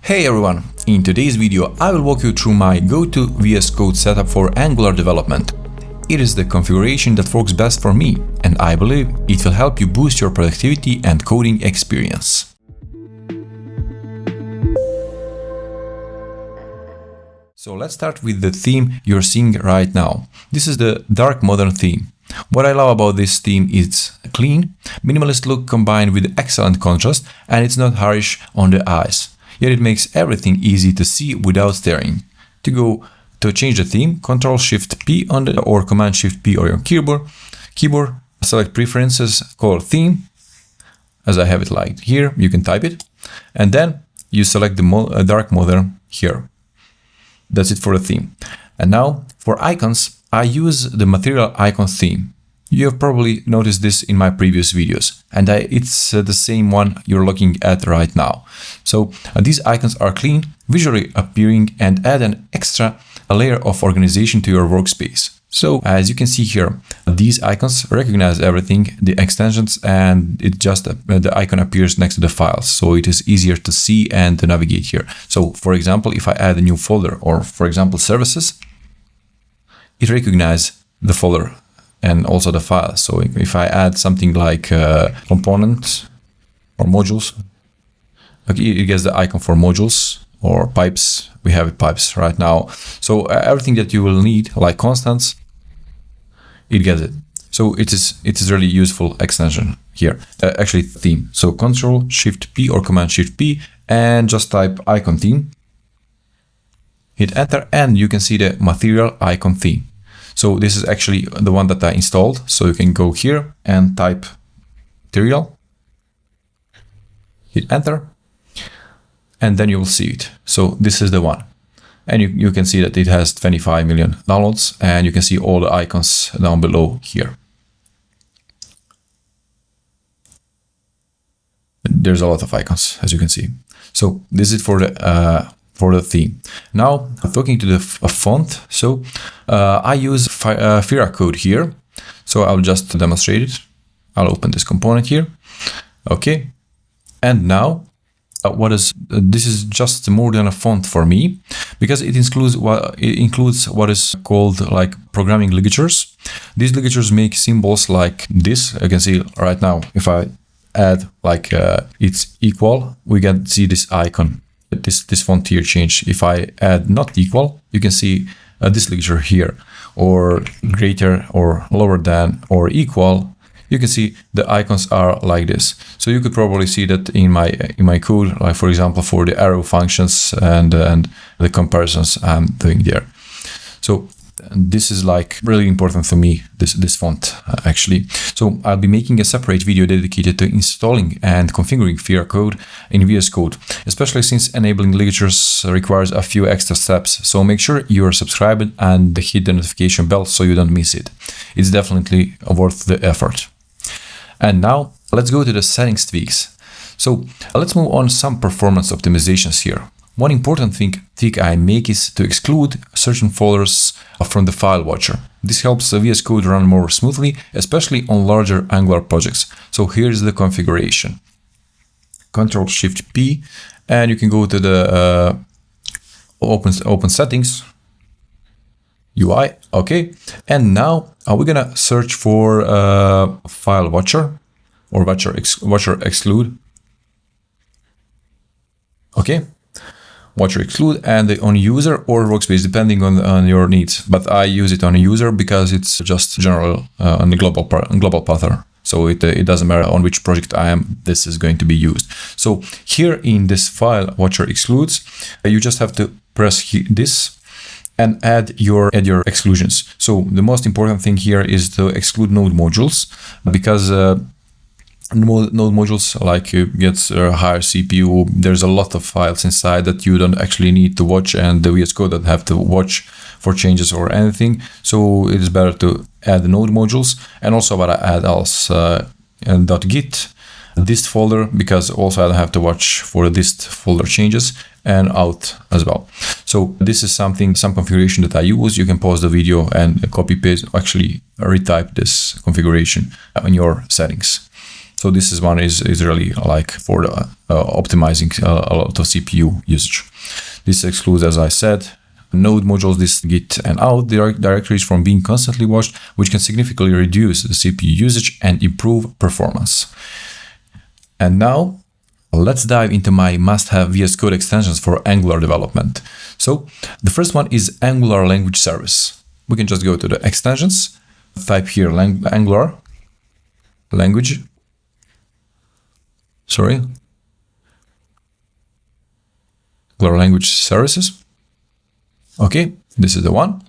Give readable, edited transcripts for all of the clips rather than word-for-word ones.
Hey everyone, in today's video I will walk you through my go-to VS Code setup for Angular development. It is the configuration that works best for me, and I believe it will help you boost your productivity and coding experience. So let's start with the theme you're seeing right now. This is the dark modern theme. What I love about this theme is its clean, minimalist look combined with excellent contrast, and it's not harsh on the eyes. Yet it makes everything easy to see without staring. To change the theme, Ctrl-Shift-P or Command-Shift-P on your keyboard, select Preferences, color theme, as I have it like here, you can type it, and then you select the dark modern here. That's it for the theme. And now for icons, I use the material icon theme. You have probably noticed this in my previous videos, and it's the same one you're looking at right now. So these icons are clean, visually appearing, and add an extra layer of organization to your workspace. So as you can see here, these icons recognize everything, the extensions, and the icon appears next to the files, so it is easier to see and to navigate here. So for example, if I add a new folder, or for example services, it recognizes the folder and also the file. So if I add something like components or modules, okay, it gets the icon for modules or pipes. We have pipes right now. So everything that you will need, like constants, it gets it. So it is really useful extension here. Actually theme. So Ctrl-Shift-P or Command-Shift-P and just type icon theme. Hit enter and you can see the material icon theme. So this is actually the one that I installed. So you can go here and type material, hit enter, and then you will see it. So this is the one. And you can see that it has 25 million downloads, and you can see all the icons down below here. There's a lot of icons, as you can see. So this is for the theme. Now, talking to the font, so I use Fira code here. So I'll just demonstrate it. I'll open this component here. Okay. And now, this is just more than a font for me, because it includes what is called like programming ligatures. These ligatures make symbols like this. You can see right now, if I add like it's equal, we can see this icon. This font here change. If I add not equal, you can see this ligature here, or greater or lower than or equal. You can see the icons are like this. So you could probably see that in my code, like for example for the arrow functions and the comparisons I'm doing there. So this is like really important for me, this font actually. So I'll be making a separate video dedicated to installing and configuring Fira code in VS Code, especially since enabling ligatures requires a few extra steps. So make sure you are subscribed and hit the notification bell so you don't miss it. It's definitely worth the effort. And now let's go to the settings tweaks. So let's move on some performance optimizations here. One important tweak I make is to exclude certain folders from the file watcher. This helps VS Code run more smoothly, especially on larger Angular projects. So here's the configuration. Ctrl-Shift-P, and you can go to the open settings, UI, okay. And now we're gonna search for file watcher or watcher exclude, okay. Watcher exclude, and on user or workspace, depending on your needs. But I use it on a user because it's just general on the global pattern. So it doesn't matter on which project I am, this is going to be used. So here in this file watcher excludes, you just have to press this and add your exclusions. So the most important thing here is to exclude node modules, because node modules like gets a higher CPU. There's a lot of files inside that you don't actually need to watch, and the VS Code don't have to watch for changes or anything. So it is better to add the node modules. And also what I add else .git dist folder, because also I don't have to watch for the dist folder changes, and out as well. So this is some configuration that I use. You can pause the video and copy paste, actually retype this configuration in your settings. So this is one is really like for optimizing a lot of CPU usage. This excludes, as I said, node modules, this git and out directories from being constantly watched, which can significantly reduce the CPU usage and improve performance. And now let's dive into my must-have VS Code extensions for Angular development. So the first one is Angular language service. We can just go to the extensions, type here Angular language. Angular language services. Okay, this is the one.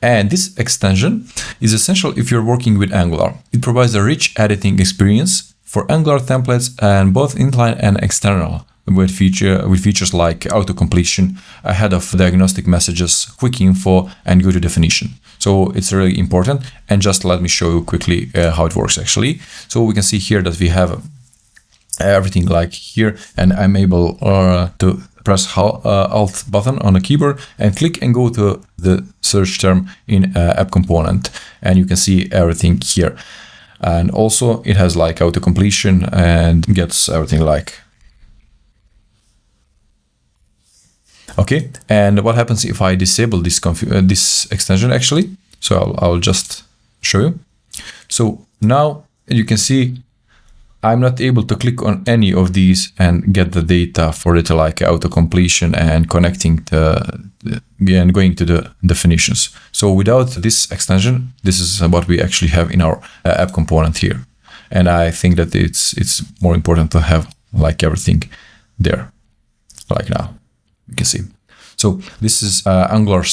And this extension is essential if you're working with Angular. It provides a rich editing experience for Angular templates, and both inline and external, with features like auto-completion, ahead of diagnostic messages, quick info, and go to definition. So it's really important. And just let me show you quickly how it works actually. So we can see here that we have everything like here, and I'm able to press Alt button on the keyboard and click and go to the search term in app component, and you can see everything here. And also it has like auto completion and gets everything like. Okay, and what happens if I disable this this extension actually? So I'll just show you. So now you can see I'm not able to click on any of these and get the data for it, like auto completion and connecting and going to the definitions. So without this extension, this is what we actually have in our app component here. And I think that it's more important to have like everything there, like now you can see. So this is Angular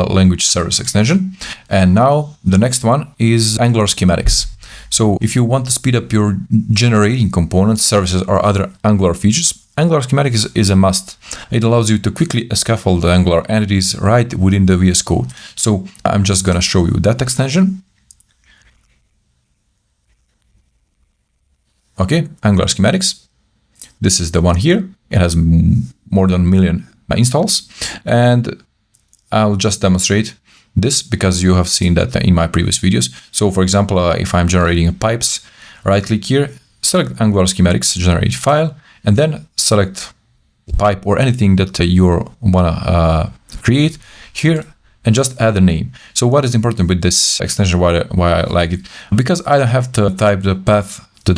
language service extension. And now the next one is Angular schematics. So if you want to speed up your generating components, services, or other Angular features, Angular schematic is a must. It allows you to quickly scaffold the Angular entities right within the VS Code. So I'm just going to show you that extension. Okay, Angular schematics. This is the one here. It has more than 1 million installs. And I'll just demonstrate this because you have seen that in my previous videos. So for example, if I'm generating pipes, right click here, select Angular schematics, generate file, and then select pipe or anything that you wanna create here, and just add a name. So what is important with this extension, why I like it? Because I don't have to type the path to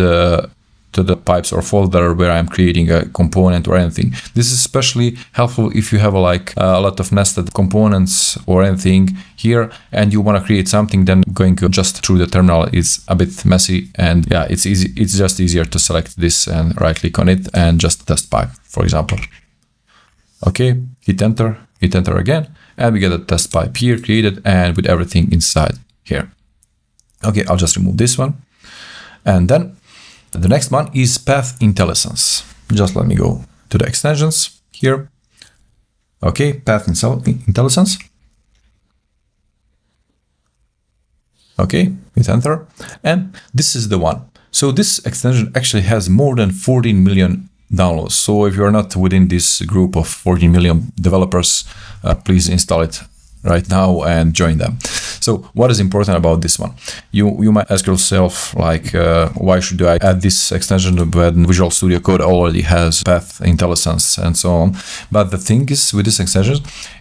the pipes or folder where I'm creating a component or anything. This is especially helpful if you have a lot of nested components or anything here, and you want to create something, then going just through the terminal is a bit messy. And yeah, it's easy. It's just easier to select this and right click on it and just test pipe, for example. Okay, hit enter again, and we get a test pipe here created and with everything inside here. Okay, I'll just remove this one. And then the next one is Path Intelligence. Just let me go to the extensions here. Okay, Path Intelligence. Okay, hit enter. And this is the one. So this extension actually has more than 14 million downloads. So if you're not within this group of 14 million developers, please install it right now and join them. So what is important about this one? You might ask yourself, like, why should I add this extension when Visual Studio Code already has Path Intelligence and so on? But the thing is, with this extension,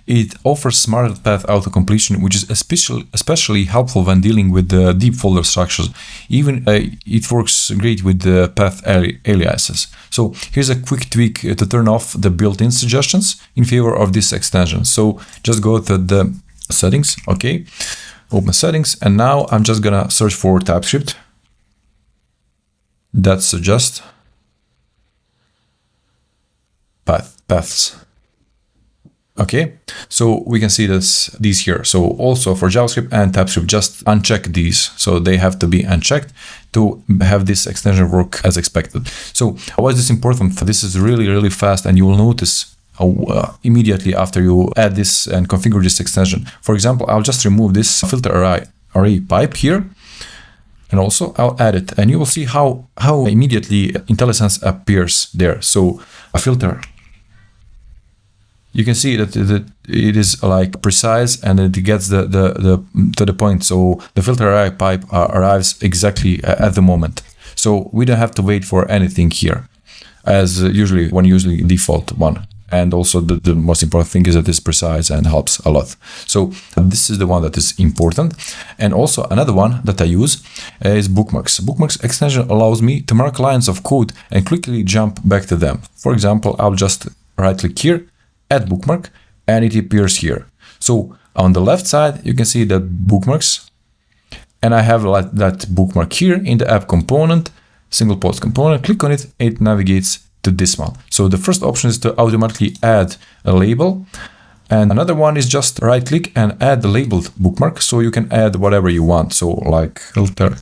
it offers smarter path auto-completion, which is especially helpful when dealing with the deep folder structures. Even it works great with the path aliases. So here's a quick tweak to turn off the built-in suggestions in favor of this extension. So just go to the settings, okay, open settings, and now I'm just gonna search for TypeScript that suggests paths. Okay, so we can see these here. So also for JavaScript and TypeScript, just uncheck these. So they have to be unchecked to have this extension work as expected. So why is this important? This is really, really fast, and you will notice immediately after you add this and configure this extension. For example, I'll just remove this filter array pipe here, and also I'll add it, and you will see how immediately intelligence appears there. So a filter, you can see that it is like precise, and it gets to the point. So the filter array pipe arrives exactly at the moment. So we don't have to wait for anything here, as usually default one. And also the most important thing is that it's precise and helps a lot. So this is the one that is important. And also another one that I use is bookmarks. Bookmarks extension allows me to mark lines of code and quickly jump back to them. For example, I'll just right click here, add bookmark, and it appears here. So on the left side, you can see that bookmarks, and I have like that bookmark here in the app component, single post component. Click on it, it navigates to this one. So the first option is to automatically add a label, and another one is just right click and add the labeled bookmark, so you can add whatever you want. So like filter.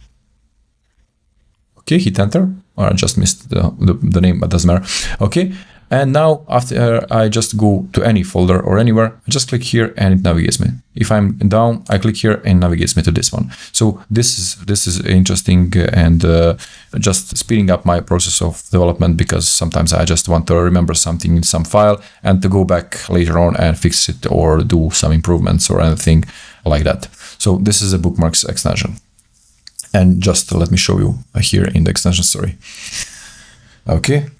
Okay, hit enter, or I just missed the name, but doesn't matter. Okay, and now after I just go to any folder or anywhere, I just click here and it navigates me. If I'm down, I click here and navigates me to this one. So this is interesting and just speeding up my process of development, because sometimes I just want to remember something in some file and to go back later on and fix it or do some improvements or anything like that. So this is a bookmarks extension. And just let me show you here in the extension story. Okay.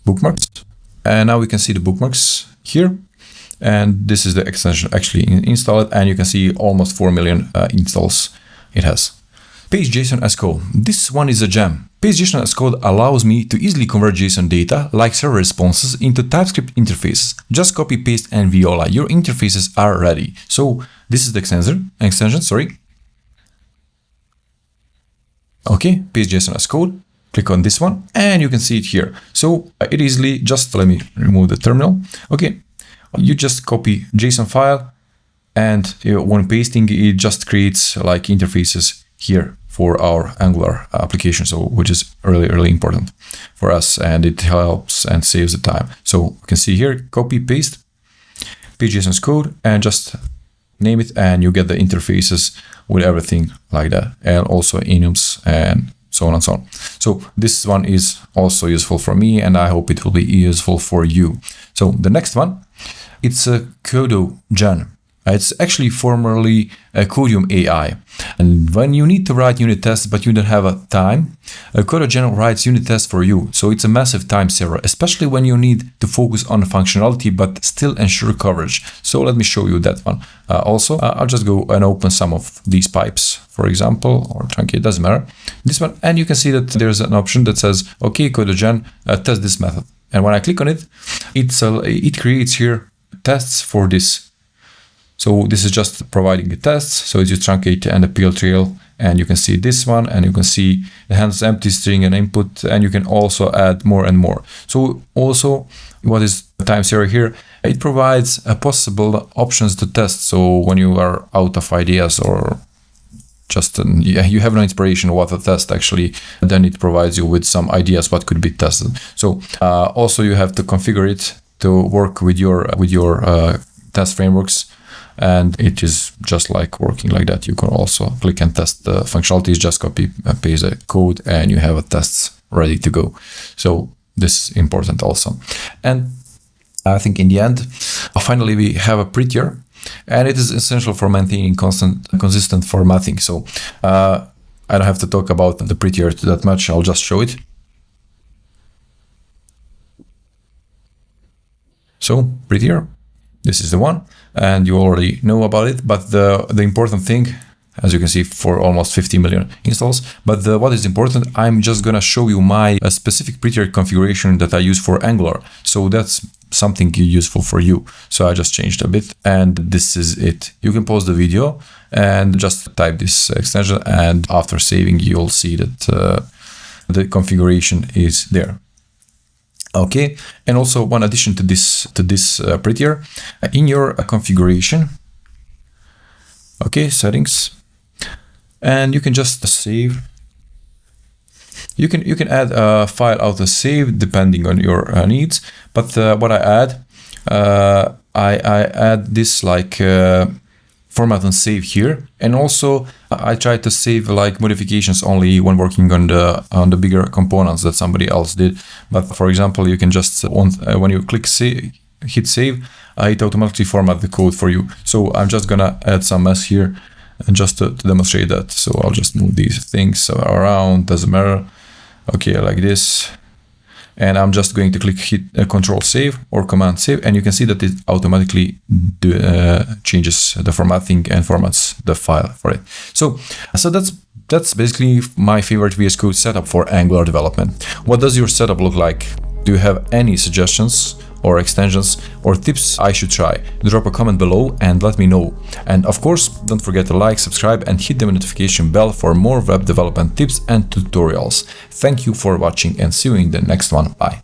Bookmarks, and now we can see the bookmarks here, and this is the extension actually installed, and you can see almost 4 million installs it has. Page.json as code. This one is a gem. Page.json as code allows me to easily convert JSON data like server responses into TypeScript interfaces. Just copy, paste, and voila, your interfaces are ready. So this is the extension. Sorry. Okay, Page.json as code. Click on this one and you can see it here. So it easily, just let me remove the terminal. Okay, you just copy JSON file, and when pasting it just creates like interfaces here for our Angular application, so which is really important for us, and it helps and saves the time. So you can see here, copy, paste, Page.json's code, and just name it, and you get the interfaces with everything like that, and also enums and so on and so on. So this one is also useful for me, and I hope it will be useful for you. So the next one, it's a CodoGen. It's actually formerly a Codium AI. And when you need to write unit tests, but you don't have a time, CodoGen writes unit tests for you. So it's a massive time saver, especially when you need to focus on functionality, but still ensure coverage. So let me show you that one. Also, I'll just go and open some of these pipes, for example, or truncate, doesn't matter. This one, and you can see that there's an option that says, okay, CodoGen, test this method. And when I click on it, it creates here tests for this. So this is just providing the tests. So it's just truncate and appeal trail, and you can see this one, and you can see the handles empty string and input, and you can also add more and more. So also, what is the time saver here? It provides possible options to test. So when you are out of ideas or just you have no inspiration what to test actually, then it provides you with some ideas what could be tested. So also you have to configure it to work with your test frameworks. And it is just like working like that. You can also click and test the functionalities, just copy and paste the code, and you have a tests ready to go. So this is important also. And I think in the end, finally we have a prettier, and it is essential for maintaining consistent formatting. So I don't have to talk about the prettier that much. I'll just show it. So prettier. This is the one, and you already know about it, but the important thing, as you can see, for almost 50 million installs, but what is important, I'm just gonna show you my specific prettier configuration that I use for Angular. So that's something useful for you. So I just changed a bit, and this is it. You can pause the video and just type this extension, and after saving, you'll see that the configuration is there. Okay, and also one addition to this prettier, in your configuration, okay, settings, and you can just save. You can add a file auto save depending on your needs, but what I add, I add this like format and save here, and also I try to save like modifications only when working on the bigger components that somebody else did. But for example, you can just when you click save, hit save, it automatically format the code for you. So I'm just gonna add some mess here, and just to demonstrate that. So I'll just move these things around, doesn't matter. Okay, like this. And I'm just going to hit Control Save or Command Save, and you can see that it automatically changes the formatting and formats the file for it. So that's basically my favorite VS Code setup for Angular development. What does your setup look like? Do you have any suggestions or extensions or tips I should try? Drop a comment below and let me know. And of course, don't forget to like, subscribe, and hit the notification bell for more web development tips and tutorials. Thank you for watching and see you in the next one. Bye.